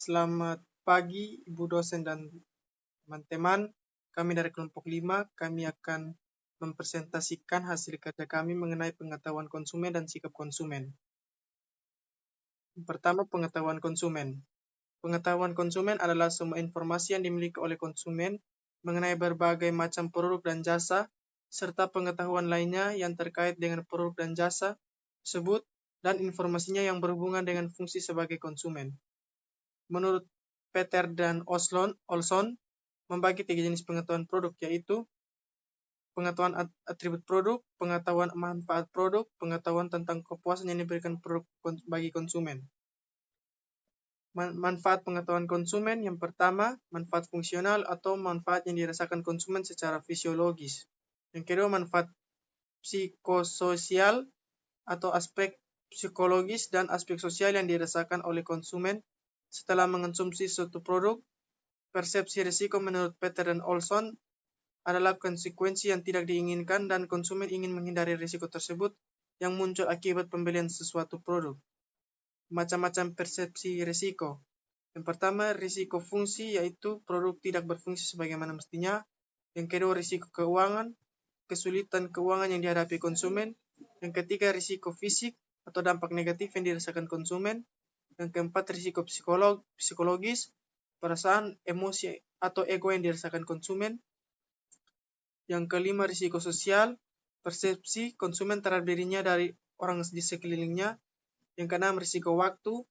Selamat pagi Ibu dosen dan teman-teman. Kami dari kelompok 5, kami akan mempresentasikan hasil kerja kami mengenai pengetahuan konsumen dan sikap konsumen. Yang pertama, pengetahuan konsumen. Pengetahuan konsumen adalah semua informasi yang dimiliki oleh konsumen mengenai berbagai macam produk dan jasa, serta pengetahuan lainnya yang terkait dengan produk dan jasa tersebut, dan informasinya yang berhubungan dengan fungsi sebagai konsumen. Menurut Peter dan Olson, membagi 3 jenis pengetahuan produk, yaitu pengetahuan atribut produk, pengetahuan manfaat produk, pengetahuan tentang kepuasan yang diberikan produk bagi konsumen. Manfaat pengetahuan konsumen yang pertama, manfaat fungsional atau manfaat yang dirasakan konsumen secara fisiologis. Yang kedua, manfaat psikososial atau aspek psikologis dan aspek sosial yang dirasakan oleh konsumen setelah mengonsumsi suatu produk. Persepsi risiko menurut Peter dan Olson adalah konsekuensi yang tidak diinginkan dan konsumen ingin menghindari risiko tersebut yang muncul akibat pembelian sesuatu produk. Macam-macam persepsi risiko. Yang pertama, risiko fungsi, yaitu produk tidak berfungsi sebagaimana mestinya. Yang kedua, risiko keuangan, kesulitan keuangan yang dihadapi konsumen. Yang ketiga, risiko fisik atau dampak negatif yang dirasakan konsumen. Yang keempat, risiko psikologis, perasaan, emosi, atau ego yang dirasakan konsumen. Yang kelima, risiko sosial, persepsi konsumen terhadap dirinya dari orang di sekelilingnya. Yang keenam, risiko waktu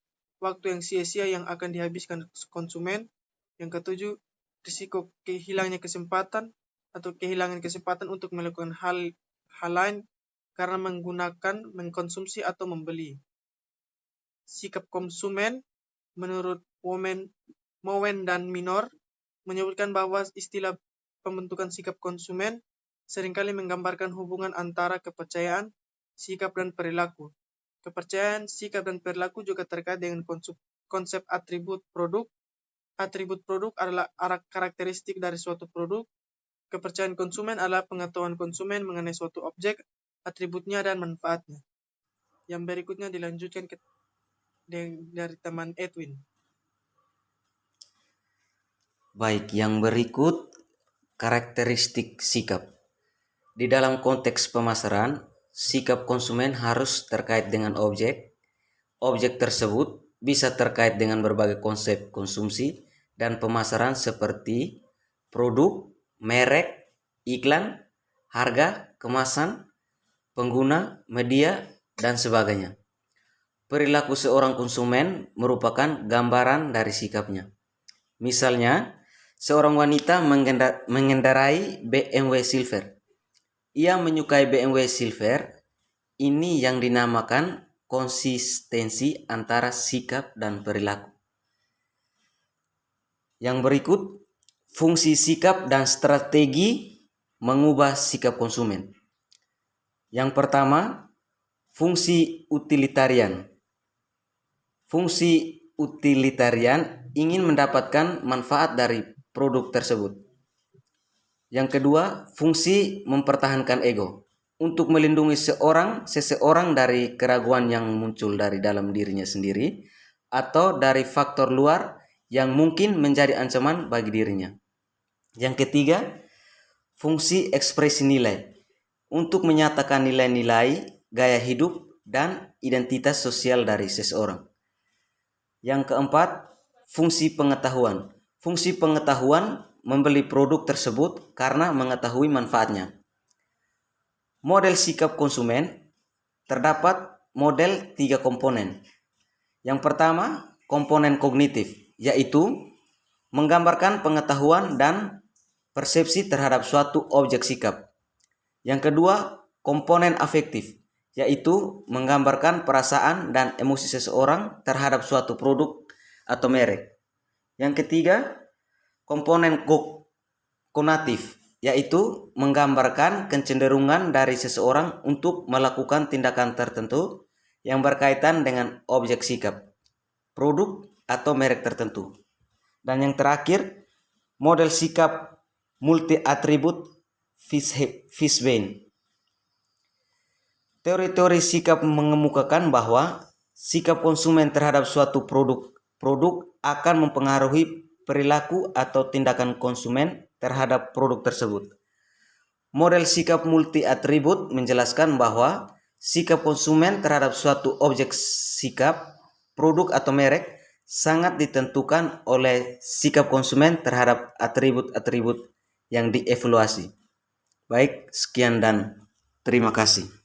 yang sia-sia yang akan dihabiskan konsumen. Yang ketujuh, risiko kehilangan kesempatan untuk melakukan hal lain karena mengkonsumsi atau membeli. Sikap konsumen menurut Mowen dan Minor menyebutkan bahwa istilah pembentukan sikap konsumen seringkali menggambarkan hubungan antara kepercayaan, sikap, dan perilaku. Kepercayaan, sikap, dan perilaku juga terkait dengan konsep atribut produk. Atribut produk adalah karakteristik dari suatu produk. Kepercayaan konsumen adalah pengetahuan konsumen mengenai suatu objek, atributnya, dan manfaatnya. Yang berikutnya dilanjutkan dari teman Edwin. Baik, yang berikut karakteristik sikap. Di dalam konteks pemasaran, sikap konsumen harus terkait dengan objek. Objek tersebut bisa terkait dengan berbagai konsep konsumsi dan pemasaran seperti produk, merek, iklan, harga, kemasan, pengguna, media, dan sebagainya. Perilaku seorang konsumen merupakan gambaran dari sikapnya. Misalnya, seorang wanita mengendarai BMW Silver. Ia menyukai BMW Silver. Ini yang dinamakan konsistensi antara sikap dan perilaku. Yang berikut, fungsi sikap dan strategi mengubah sikap konsumen. Yang pertama, fungsi utilitarian. Fungsi utilitarian ingin mendapatkan manfaat dari produk tersebut. Yang kedua, fungsi mempertahankan ego. Untuk melindungi seseorang dari keraguan yang muncul dari dalam dirinya sendiri atau dari faktor luar yang mungkin menjadi ancaman bagi dirinya. Yang ketiga, fungsi ekspresi nilai. Untuk menyatakan nilai-nilai, gaya hidup, dan identitas sosial dari seseorang. Yang keempat, fungsi pengetahuan. Fungsi pengetahuan membeli produk tersebut karena mengetahui manfaatnya. Model sikap konsumen terdapat model 3 komponen. Yang pertama, komponen kognitif, yaitu menggambarkan pengetahuan dan persepsi terhadap suatu objek sikap. Yang kedua, komponen afektif, yaitu menggambarkan perasaan dan emosi seseorang terhadap suatu produk atau merek. Yang ketiga, komponen konatif, yaitu menggambarkan kecenderungan dari seseorang untuk melakukan tindakan tertentu yang berkaitan dengan objek sikap, produk atau merek tertentu. Dan yang terakhir, model sikap multi atribut Fishbein. Teori-teori sikap mengemukakan bahwa sikap konsumen terhadap suatu produk produk akan mempengaruhi perilaku atau tindakan konsumen terhadap produk tersebut. Model sikap multi-atribut menjelaskan bahwa sikap konsumen terhadap suatu objek sikap, produk atau merek sangat ditentukan oleh sikap konsumen terhadap atribut-atribut yang dievaluasi. Baik, sekian dan terima kasih.